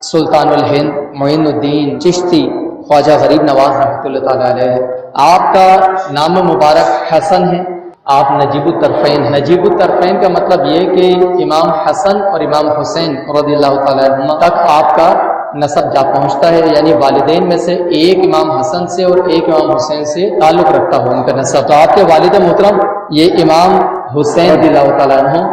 سلطان الہند معین الدین چشتی خواجہ غریب نواز رحمۃ اللہ تعالیٰ علیہ، آپ کا نام مبارک حسن ہے، آپ نجیب الطرفین ہیں۔ نجیب الطرفین کا مطلب یہ کہ امام حسن اور امام حسین رضی اللہ تعالیٰ عنہما تک آپ کا نسب جا پہنچتا ہے، یعنی والدین میں سے ایک امام حسن سے اور ایک امام حسین سے تعلق رکھتا ہو ان کا نسب۔ تو آپ کے والد محترم یہ امام حسین رضی اللہ تعالیٰ عنہ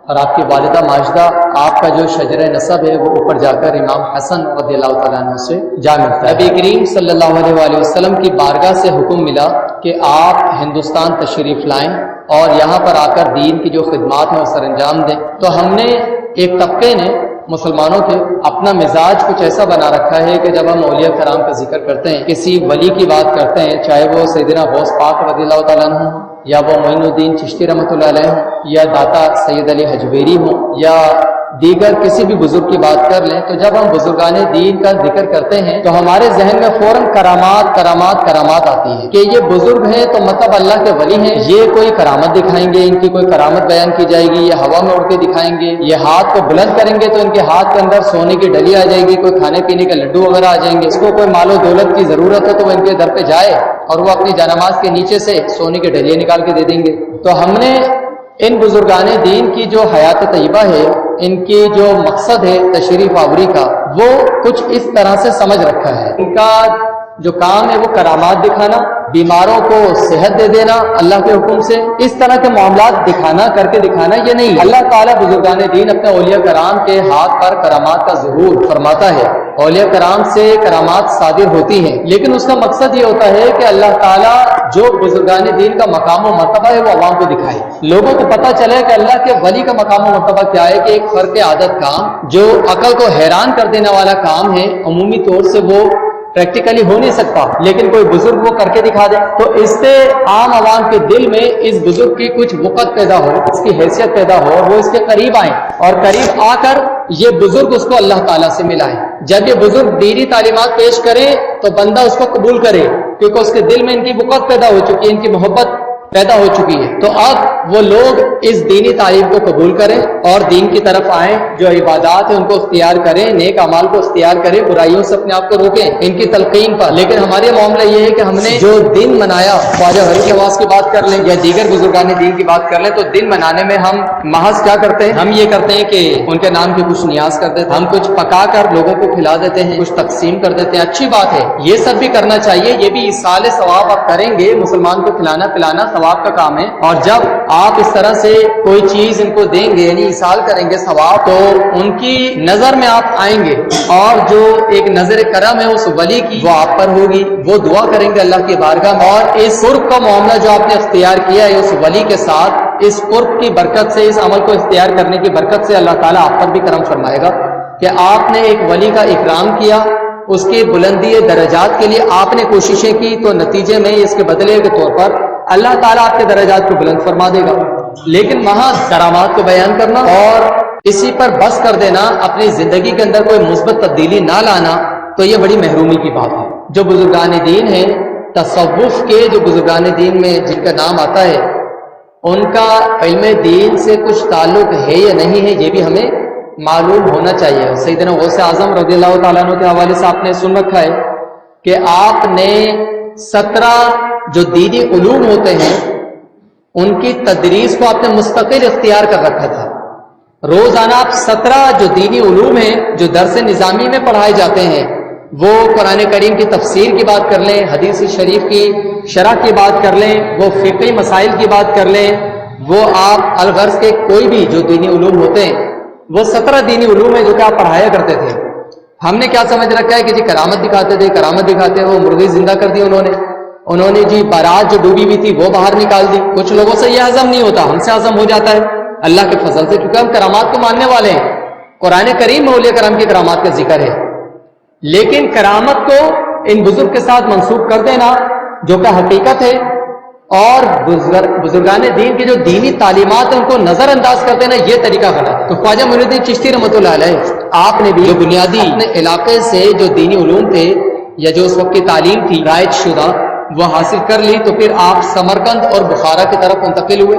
اور آپ کی والدہ ماجدہ، آپ کا جو شجرہ نسب ہے وہ اوپر جا کر امام حسن رضی اللہ تعالیٰ عنہ سے جا ملتا ہے۔ نبی کریم صلی اللہ علیہ وآلہ وسلم کی بارگاہ سے حکم ملا کہ آپ ہندوستان تشریف لائیں اور یہاں پر آ کر دین کی جو خدمات ہیں وہ سر انجام دیں۔ تو ہم نے ایک طبقے نے مسلمانوں کے اپنا مزاج کچھ ایسا بنا رکھا ہے کہ جب ہم اولیاء کرام کا ذکر کرتے ہیں، کسی ولی کی بات کرتے ہیں، چاہے وہ سیدنا غوث پاک رضی اللہ تعالیٰ عنہ ہوں، یا وہ معین الدین چشتی رحمۃ اللہ علیہ ہوں، یا داتا سید علی حجویری ہوں، یا دیگر کسی بھی بزرگ کی بات کر لیں، تو جب ہم بزرگان دین کا ذکر کرتے ہیں تو ہمارے ذہن میں فوراً کرامات آتی ہے کہ یہ بزرگ ہیں تو مطلب اللہ کے ولی ہیں، یہ کوئی کرامت دکھائیں گے، ان کی کوئی کرامت بیان کی جائے گی، یہ ہوا میں اڑ کے دکھائیں گے، یہ ہاتھ کو بلند کریں گے تو ان کے ہاتھ کے اندر سونے کی ڈلی آ جائے گی، کوئی کھانے پینے کے لڈو وغیرہ آ جائیں گے، اس کو کوئی مال و دولت کی ضرورت ہے تو وہ ان کے در پہ جائے اور وہ اپنی جانماز کے نیچے سے سونے کے ڈلیے نکال کے دے دیں گے۔ تو ہم نے ان بزرگان دین کی جو حیات طیبہ ہے، ان کی جو مقصد ہے تشریف آوری کا، وہ کچھ اس طرح سے سمجھ رکھا ہے۔ ان کا جو کام ہے وہ کرامات دکھانا، بیماروں کو صحت دے دینا اللہ کے حکم سے، اس طرح کے معاملات دکھانا، کر کے دکھانا یہ نہیں۔ اللہ تعالیٰ بزرگان دین اپنے اولیاء کرام کے ہاتھ پر کرامات کا ظہور فرماتا ہے، اولیاء کرام سے کرامات صادر ہوتی ہیں، لیکن اس کا مقصد یہ ہوتا ہے کہ اللہ تعالیٰ جو بزرگان دین کا مقام و مرتبہ ہے وہ عوام کو دکھائے، لوگوں کو پتہ چلے کہ اللہ کے ولی کا مقام و مرتبہ کیا ہے، کہ ایک فرق عادت کام جو عقل کو حیران کر دینے والا کام ہے، عمومی طور سے وہ پریکٹیکلی ہو نہیں سکتا، لیکن کوئی بزرگ وہ کر کے دکھا دے تو اس سے عام عوام کے دل میں اس بزرگ کی کچھ وقت پیدا ہو، اس کی حیثیت پیدا ہو، وہ اس کے قریب آئیں اور قریب آ کر یہ بزرگ اس کو اللہ تعالیٰ سے ملائیں۔ جب یہ بزرگ دینی تعلیمات پیش کرے تو بندہ اس کو قبول کرے، کیونکہ اس کے دل میں ان کی وقت پیدا ہو چکی ہے، ان کی محبت پیدا ہو چکی ہے۔ تو اب وہ لوگ اس دینی تعلیم کو قبول کریں اور دین کی طرف آئیں، جو عبادات ہیں ان کو اختیار کریں، نیک اعمال کو اختیار کریں، برائیوں سے اپنے آپ کو روکیں ان کی تلقین پر۔ لیکن ہمارے معاملہ یہ ہے کہ ہم نے جو دن منایا، خواجہ غریب نواز کی بات کر لیں یا دیگر بزرگان دین کی بات کر لیں، تو دن منانے میں ہم محض کیا کرتے ہیں، ہم یہ کرتے ہیں کہ ان کے نام کی کچھ نیاز کر دیتے ہیں، ہم کچھ پکا کر لوگوں کو کھلا دیتے ہیں، کچھ تقسیم کر دیتے ہیں، اچھی بات ہے، یہ سب بھی کرنا چاہیے، یہ بھی ایصال ثواب آپ کریں گے، مسلمان کو کھلانا پلانا ثواب کا کام ہے، اور جب آپ اس طرح سے کوئی چیز ان کو دیں گے، یعنی ایصال کریں گے ثواب، تو ان کی نظر میں آپ آئیں گے اور جو ایک نظر کرم ہے اس ولی کی وہ آپ پر ہوگی، وہ دعا کریں گے اللہ کی بارگاہ میں، اور اس قرب کا معاملہ جو آپ نے اختیار کیا ہے اس ولی کے ساتھ، اس قرب کی برکت سے، اس عمل کو اختیار کرنے کی برکت سے اللہ تعالیٰ آپ پر بھی کرم فرمائے گا کہ آپ نے ایک ولی کا اکرام کیا، اس کی بلندی درجات کے لیے آپ نے کوششیں کی، تو نتیجے میں اس کے بدلے کے طور پر اللہ تعالیٰ آپ کے درجات کو بلند فرما دے گا۔ لیکن وہاں کرامات کو بیان کرنا اور اسی پر بس کر دینا، اپنی زندگی کے اندر کوئی مثبت تبدیلی نہ لانا، تو یہ بڑی محرومی کی بات ہے۔ جو بزرگان دین ہیں، تصوف کے جو بزرگان دین میں جن کا نام آتا ہے، ان کا علم دین سے کچھ تعلق ہے یا نہیں ہے، یہ بھی ہمیں معلوم ہونا چاہیے۔ سیدنا غوث اعظم رضی اللہ تعالیٰ عنہ کے حوالے سے آپ نے سن رکھا ہے کہ آپ نے 17 جو دینی علوم ہوتے ہیں ان کی تدریس کو آپ نے مستقل اختیار کر رکھا تھا۔ روزانہ آپ 17 جو دینی علوم ہیں جو درس نظامی میں پڑھائے جاتے ہیں، وہ قرآن کریم کی تفسیر کی بات کر لیں، حدیث شریف کی شرح کی بات کر لیں، وہ فقہی مسائل کی بات کر لیں، وہ آپ الغرض کے کوئی بھی جو دینی علوم ہوتے ہیں، وہ 17 دینی علوم ہیں جو کہ آپ پڑھایا کرتے تھے۔ ہم نے کیا سمجھ رکھا ہے کہ جی کرامت دکھاتے تھے، کرامت دکھاتے، وہ مرغی زندہ کر دی انہوں نے جی بارات جو ڈوبی ہوئی تھی وہ باہر نکال دی۔ کچھ لوگوں سے یہ ہضم نہیں ہوتا، ہم سے ہضم ہو جاتا ہے اللہ کے فضل سے، کیونکہ ہم کرامات کو ماننے والے ہیں۔ قرآن کریم میں اولیاء کرام کی کرامات کا ذکر ہے، لیکن کرامت کو ان بزرگ کے ساتھ منسوب کر دینا جو کہ حقیقت ہے، اور بزرگان دین کی جو دینی تعلیمات ہیں ان کو نظر انداز کر دینا، یہ طریقہ غلط ہے۔ تو خواجہ معین الدین چشتی رحمۃ اللہ علیہ، آپ نے بھی جو بنیادی اپنے علاقے سے جو دینی علوم تھے یا جو اس وقت کی تعلیم تھی رائج شدہ، وہ حاصل کر لی، تو پھر آپ سمرقند اور بخارا کی طرف منتقل ہوئے،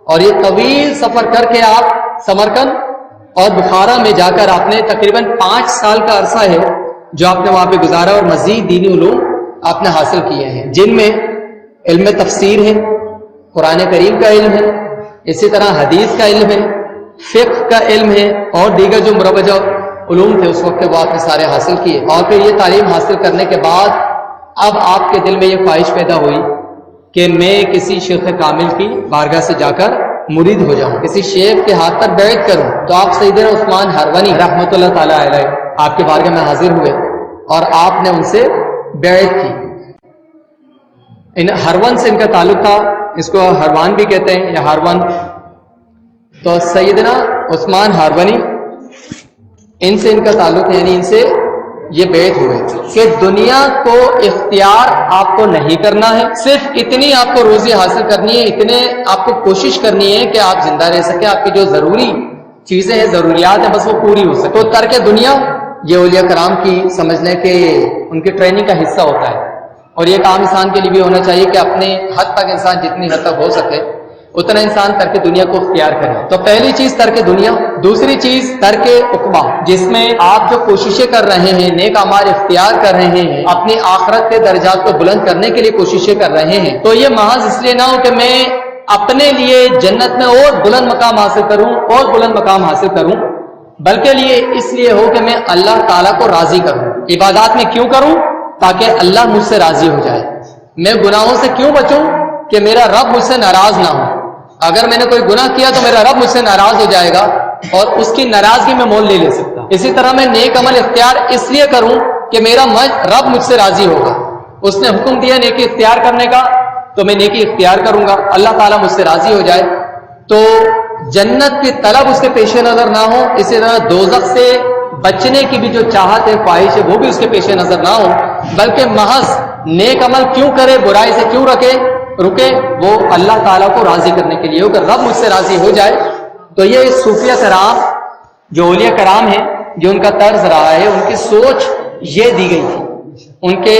اور یہ طویل سفر کر کے آپ سمرقند اور بخارا میں جا کر آپ نے تقریباً 5 سال کا عرصہ ہے جو آپ نے وہاں پہ گزارا، اور مزید دینی علوم آپ نے حاصل کیے ہیں، جن میں علم تفسیر ہے، قرآن کریم کا علم ہے، اسی طرح حدیث کا علم ہے، فقہ کا علم ہے، اور دیگر جو مروجہ علوم تھے اس وقت وہ آپ نے سارے حاصل کیے۔ اور پھر یہ تعلیم حاصل کرنے کے بعد اب آپ کے دل میں یہ خواہش پیدا ہوئی کہ میں کسی شیخ کامل کی بارگاہ سے جا کر مرید ہو جاؤں، کسی شیخ کے ہاتھ پر بیعت کروں۔ تو آپ سیدنا عثمان ہرونی رحمۃ اللہ تعالی علیہ آپ کے بارگاہ میں حاضر ہوئے اور آپ نے ان سے بیعت کی۔ ہرون سے ان کا تعلق تھا، اس کو ہروان بھی کہتے ہیں یا ہرون۔ تو سیدنا عثمان ہرونی ان سے ان کا تعلق ہے، یعنی ان سے یہ بیعت ہوئے کہ دنیا کو اختیار آپ کو نہیں کرنا ہے، صرف اتنی آپ کو روزی حاصل کرنی ہے، اتنے آپ کو کوشش کرنی ہے کہ آپ زندہ رہ سکیں، آپ کی جو ضروری چیزیں ہیں، ضروریات ہیں، بس وہ پوری ہو سکے۔ تو ترک دنیا یہ اولیاء کرام کی سمجھ لیں کہ ان کی ٹریننگ کا حصہ ہوتا ہے، اور یہ کام انسان کے لیے بھی ہونا چاہیے کہ اپنے حد تک انسان جتنی حد تک ہو سکے اتنا انسان ترک دنیا کو اختیار کرے۔ تو پہلی چیز ترک دنیا، دوسری چیز ترک عقبہ، جس میں آپ جو کوششیں کر رہے ہیں، نیک اعمال اختیار کر رہے ہیں، اپنی آخرت کے درجات کو بلند کرنے کے لیے کوششیں کر رہے ہیں، تو یہ محض اس لیے نہ ہو کہ میں اپنے لیے جنت میں اور بلند مقام حاصل کروں اور بلند مقام حاصل کروں، بلکہ اس لیے ہو کہ میں اللہ تعالیٰ کو راضی کروں۔ عبادات میں کیوں کروں؟ تاکہ اللہ مجھ سے راضی ہو جائے۔ میں گناہوں سے کیوں بچوں؟ کہ میرا رب مجھ سے ناراض نہ ہو۔ اگر میں نے کوئی گناہ کیا تو میرا رب مجھ سے ناراض ہو جائے گا، اور اس کی ناراضگی میں مول نہیں لے سکتا۔ اسی طرح میں نیک عمل اختیار اس لیے کروں کہ میرا رب مجھ سے راضی ہوگا۔ اس نے حکم دیا نیکی اختیار کرنے کا، تو میں نیکی اختیار کروں گا، اللہ تعالیٰ مجھ سے راضی ہو جائے۔ تو جنت کی طلب اس کے پیش نظر نہ ہو، اسی طرح دوزخ سے بچنے کی بھی جو چاہت ہے، خواہش ہے، وہ بھی اس کے پیش نظر نہ ہو، بلکہ محض نیک عمل کیوں کرے، برائی سے کیوں رکے، وہ اللہ تعالیٰ کو راضی کرنے کے لیے ہو کہ رب مجھ سے راضی ہو جائے۔ تو یہ صوفیہ کرام جو اولیاء کرام ہیں، جو ان کا طرز رہا ہے، ان کی سوچ یہ دی گئی تھی ان کے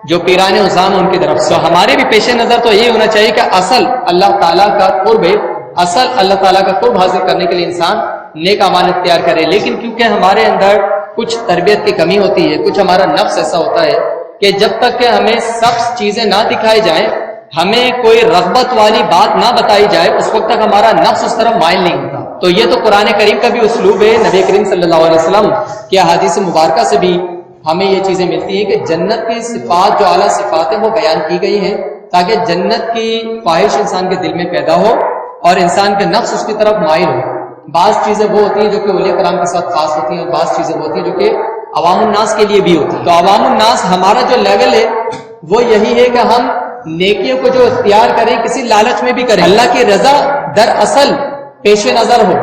جو پیران عظام ان کی طرف سے۔ ہمارے بھی پیش نظر تو یہ ہونا چاہیے کہ اصل اللہ تعالیٰ کا قرب ہے، اصل اللہ تعالیٰ کا قرب حاصل کرنے کے لیے انسان نیک اعمال اختیار کرے، لیکن کیونکہ ہمارے اندر کچھ تربیت کی کمی ہوتی ہے، کچھ ہمارا نفس ایسا ہوتا ہے کہ جب تک کہ ہمیں سب چیزیں نہ دکھائی جائیں، ہمیں کوئی رغبت والی بات نہ بتائی جائے، اس وقت تک ہمارا نفس اس طرف مائل نہیں ہوتا۔ تو یہ تو قرآن کریم کا بھی اسلوب ہے، نبی کریم صلی اللہ علیہ وسلم کی احادیث مبارکہ سے بھی ہمیں یہ چیزیں ملتی ہیں کہ جنت کی صفات، جو اعلیٰ صفات ہیں، وہ بیان کی گئی ہیں تاکہ جنت کی خواہش انسان کے دل میں پیدا ہو اور انسان کے نفس اس کی طرف مائل ہو۔ بعض چیزیں وہ ہوتی ہیں جو کہ اولیاء کرام کے ساتھ خاص ہوتی ہیں، اور بعض چیزیں وہ ہوتی ہیں جو کہ عوام الناس کے لیے بھی ہوتی ہیں۔ تو عوام الناس ہمارا جو لیول ہے وہ یہی ہے کہ ہم نیکیوں کو جو اختیار کریں کسی لالچ میں بھی کریں، اللہ کی رضا دراصل پیش نظر ہو،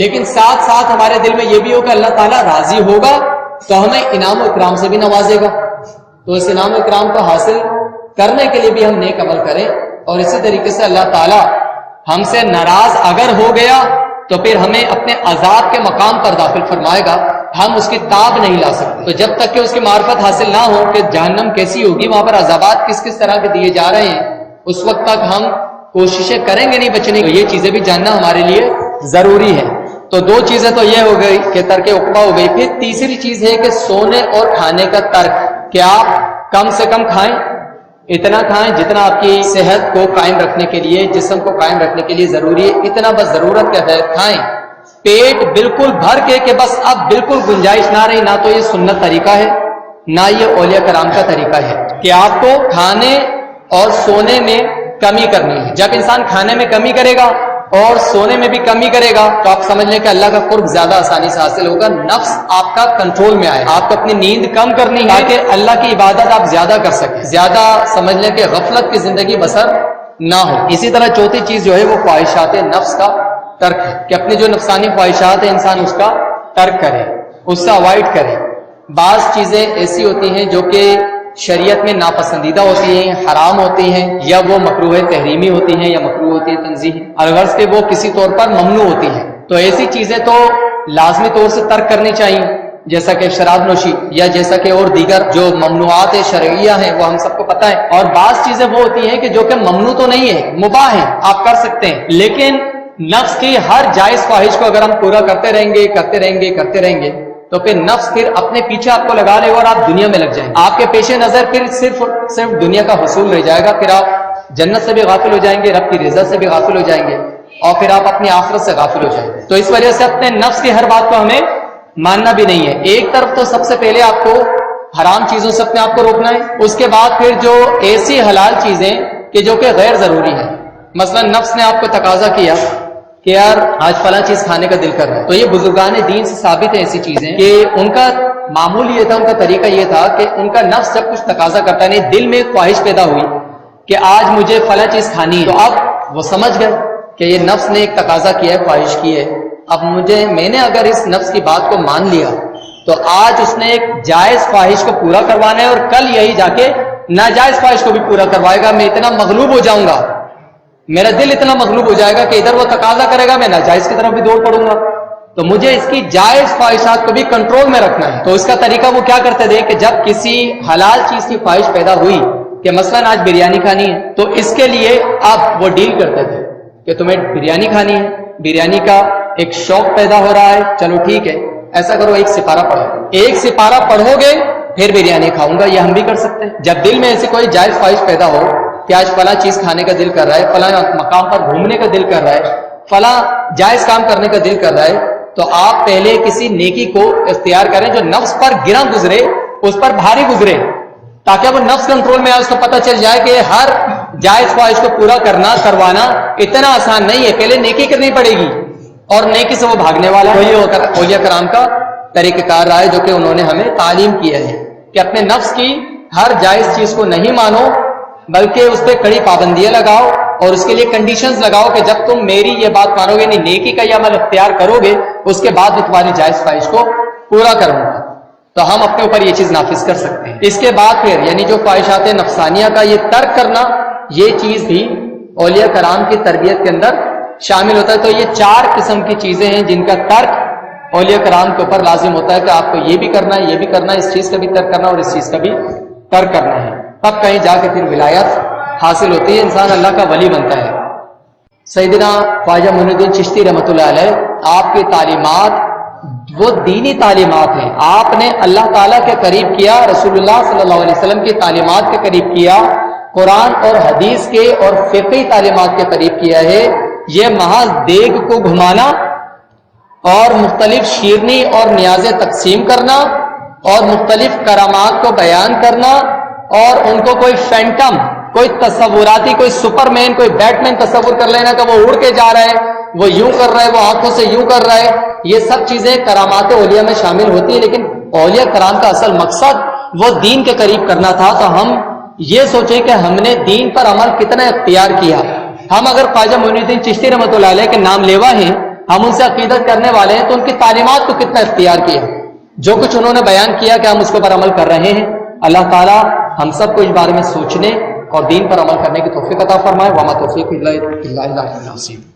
لیکن ساتھ ساتھ ہمارے دل میں یہ بھی ہو کہ اللہ تعالیٰ راضی ہوگا تو ہمیں انعام و اکرام سے بھی نوازے گا۔ تو اس انعام و اکرام کو حاصل کرنے کے لیے بھی ہم نیک عمل کریں، اور اسی طریقے سے اللہ تعالیٰ ہم سے ناراض اگر ہو گیا تو پھر ہمیں اپنے عذاب کے مقام پر داخل فرمائے گا، ہم اس کی تاب نہیں لا سکتے۔ تو جب تک کہ اس کی معرفت حاصل نہ ہو کہ جہنم کیسی ہوگی، وہاں پر عذابات کس کس طرح کے دیے جا رہے ہیں، اس وقت تک ہم کوششیں کریں گے نہیں بچنے کی۔ یہ چیزیں بھی جاننا ہمارے لیے ضروری ہے۔ تو دو چیزیں تو یہ ہو گئی کہ ترک عقبہ ہو گئی۔ پھر تیسری چیز ہے کہ سونے اور کھانے کا ترک، کہ آپ کم سے کم کھائیں، اتنا کھائیں جتنا آپ کی صحت کو قائم رکھنے کے لیے، جسم کو قائم رکھنے کے لیے ضروری ہے، اتنا بس ضرورت کے تحت کھائیں۔ پیٹ بالکل بھر کے کہ بس اب بالکل گنجائش نہ رہی، نہ تو یہ سنت طریقہ ہے، نہ یہ اولیاء کرام کا طریقہ ہے کہ آپ کو کھانے اور سونے میں کمی کرنی ہے۔ جب انسان کھانے میں کمی کرے گا اور سونے میں بھی کمی کرے گا تو آپ سمجھ لیں کہ اللہ کا قرب زیادہ آسانی سے حاصل ہوگا، نفس آپ کا کنٹرول میں آئے۔ آپ کو اپنی نیند کم کرنی ہے تاکہ اللہ کی عبادت آپ زیادہ کر سکیں، زیادہ سمجھ لیں کہ غفلت کی زندگی بسر نہ ہو۔ اسی طرح چوتھی چیز جو ہے وہ خواہشات نفس کا ترک ہے، کہ اپنی جو نفسانی خواہشات ہیں انسان اس کا ترک کرے، اس سے اوائڈ کرے۔ بعض چیزیں ایسی ہوتی ہیں جو کہ شریعت میں ناپسندیدہ ہوتی ہیں، حرام ہوتی ہیں، یا وہ مکروہ تحریمی ہوتی ہیں یا مکروہ ہوتی ہے تنزیہی، الغرض کہ وہ کسی طور پر ممنوع ہوتی ہیں۔ تو ایسی چیزیں تو لازمی طور سے ترک کرنی چاہیے، جیسا کہ شراب نوشی یا جیسا کہ اور دیگر جو ممنوعات شرعیہ ہیں وہ ہم سب کو پتہ ہے۔ اور بعض چیزیں وہ ہوتی ہیں کہ جو کہ ممنوع تو نہیں ہے، مباح ہیں، آپ کر سکتے ہیں، لیکن نفس کی ہر جائز خواہش کو اگر ہم پورا کرتے رہیں گے تو پھر نفس پھر اپنے پیچھے آپ کو لگا لے گا اور آپ دنیا میں لگ جائیں گے. آپ کے پیش نظر پھر صرف دنیا کا حصول رہ جائے گا. پھر آپ جنت سے بھی غافل ہو جائیں گے, رب کی رضا سے بھی غافل ہو جائیں گے, اور پھر آپ اپنی آخرت سے غافل ہو جائیں گے. تو اس وجہ سے اپنے نفس کی ہر بات کو ہمیں ماننا بھی نہیں ہے. ایک طرف تو سب سے پہلے آپ کو حرام چیزوں سے اپنے آپ کو روکنا ہے, اس کے بعد پھر جو ایسی حلال چیزیں کہ جو کہ غیر ضروری ہیں. مثلا نفس نے آپ کو تقاضا کیا کہ یار آج فلاں چیز کھانے کا دل کر رہا ہے, تو یہ بزرگان دین سے ثابت ہے ایسی چیزیں کہ ان کا معمول یہ تھا, ان کا طریقہ یہ تھا کہ ان کا نفس جب کچھ تقاضا کرتا ہے, دل میں ایک خواہش پیدا ہوئی کہ آج مجھے فلاں چیز کھانی ہے, تو اب وہ سمجھ گئے کہ یہ نفس نے ایک تقاضا کیا ہے, خواہش کی ہے, اب میں نے اگر اس نفس کی بات کو مان لیا تو آج اس نے ایک جائز خواہش کو پورا کروانا ہے, اور کل یہی جا کے ناجائز خواہش کو بھی پورا کروائے گا. میں اتنا مغلوب ہو جاؤں گا, میرا دل اتنا مغلوب ہو جائے گا کہ ادھر وہ تقاضا کرے گا, میں ناجائز کی طرف بھی دوڑ پڑوں گا. تو مجھے اس کی جائز خواہشات کو بھی کنٹرول میں رکھنا ہے. تو اس کا طریقہ وہ کیا کرتے تھے کہ جب کسی حلال چیز کی خواہش پیدا ہوئی کہ مثلا آج بریانی کھانی ہے, تو اس کے لیے اب وہ ڈیل کرتے تھے کہ تمہیں بریانی کھانی ہے, بریانی کا ایک شوق پیدا ہو رہا ہے, چلو ٹھیک ہے ایسا کرو, ایک سپارہ پڑھو گے پھر بریانی کھاؤں گا. یہ ہم بھی کر سکتے ہیں. جب دل میں ایسی کوئی جائز خواہش پیدا ہو کہ آج فلاں چیز کھانے کا دل کر رہا ہے, فلاں مقام پر گھومنے کا دل کر رہا ہے, فلاں جائز کام کرنے کا دل کر رہا ہے, تو آپ پہلے کسی نیکی کو اختیار کریں جو نفس پر گراں گزرے, اس پر بھاری گزرے, تاکہ وہ نفس کنٹرول میں آئے, اس کو پتہ چل جائے کہ ہر جائز خواہش کو پورا کروانا اتنا آسان نہیں ہے, پہلے نیکی کرنی پڑے گی اور نیکی سے وہ بھاگنے والا. اولیاء کرام کا طریقہ کار رہا ہے جو کہ انہوں نے ہمیں تعلیم کیا ہے کہ اپنے نفس کی ہر جائز چیز کو نہیں مانو, بلکہ اس پہ کڑی پابندیاں لگاؤ اور اس کے لیے کنڈیشنز لگاؤ کہ جب تم میری یہ بات مانو گے, نہیں نیکی کا یہ عمل اختیار کرو گے, اس کے بعد میں تمہاری جائز خواہش کو پورا کروں گا. تو ہم اپنے اوپر یہ چیز نافذ کر سکتے ہیں. اس کے بعد پھر یعنی جو خواہشات نفسانیہ کا یہ ترک کرنا, یہ چیز بھی اولیاء کرام کی تربیت کے اندر شامل ہوتا ہے. تو یہ 4 قسم کی چیزیں ہیں جن کا ترک اولیاء کرام کے اوپر لازم ہوتا ہے کہ آپ کو یہ بھی کرنا ہے, یہ بھی کرنا ہے, اس چیز کا بھی ترک کرنا اور اس چیز کا بھی ترک کرنا ہے. تب کہیں جا کے پھر ولایت حاصل ہوتی ہے, انسان اللہ کا ولی بنتا ہے. سیدنا خواجہ معین الدین چشتی رحمۃ اللہ علیہ, آپ کی تعلیمات وہ دینی تعلیمات ہیں. آپ نے اللہ تعالیٰ کے قریب کیا, رسول اللہ صلی اللہ علیہ وسلم کی تعلیمات کے قریب کیا, قرآن اور حدیث کے اور فقہی تعلیمات کے قریب کیا ہے. یہ محض دیگ کو گھمانا اور مختلف شیرنی اور نیازیں تقسیم کرنا اور مختلف کرامات کو بیان کرنا اور ان کو کوئی فینٹم, کوئی تصوراتی, کوئی سپر مین, کوئی بیٹ مین تصور کر لینا کہ وہ اڑ کے جا رہا ہے, وہ یوں کر رہا ہے, وہ آنکھوں سے یوں کر رہا ہے, یہ سب چیزیں کرامات اولیاء میں شامل ہوتی ہیں. لیکن اولیاء کرام کا اصل مقصد وہ دین کے قریب کرنا تھا. تو ہم یہ سوچیں کہ ہم نے دین پر عمل کتنا اختیار کیا. ہم اگر خواجہ معین الدین چشتی رحمۃ اللہ علیہ کے نام لیوا ہیں, ہم ان سے عقیدت کرنے والے ہیں, تو ان کی تعلیمات کو کتنا اختیار کیا, جو کچھ انہوں نے بیان کیا کہ ہم اس کے اوپر عمل کر رہے ہیں. اللہ تعالی ہم سب کو اس بارے میں سوچنے اور دین پر عمل کرنے کی توفیق عطا فرمائے. وما توفیق الا باللہ.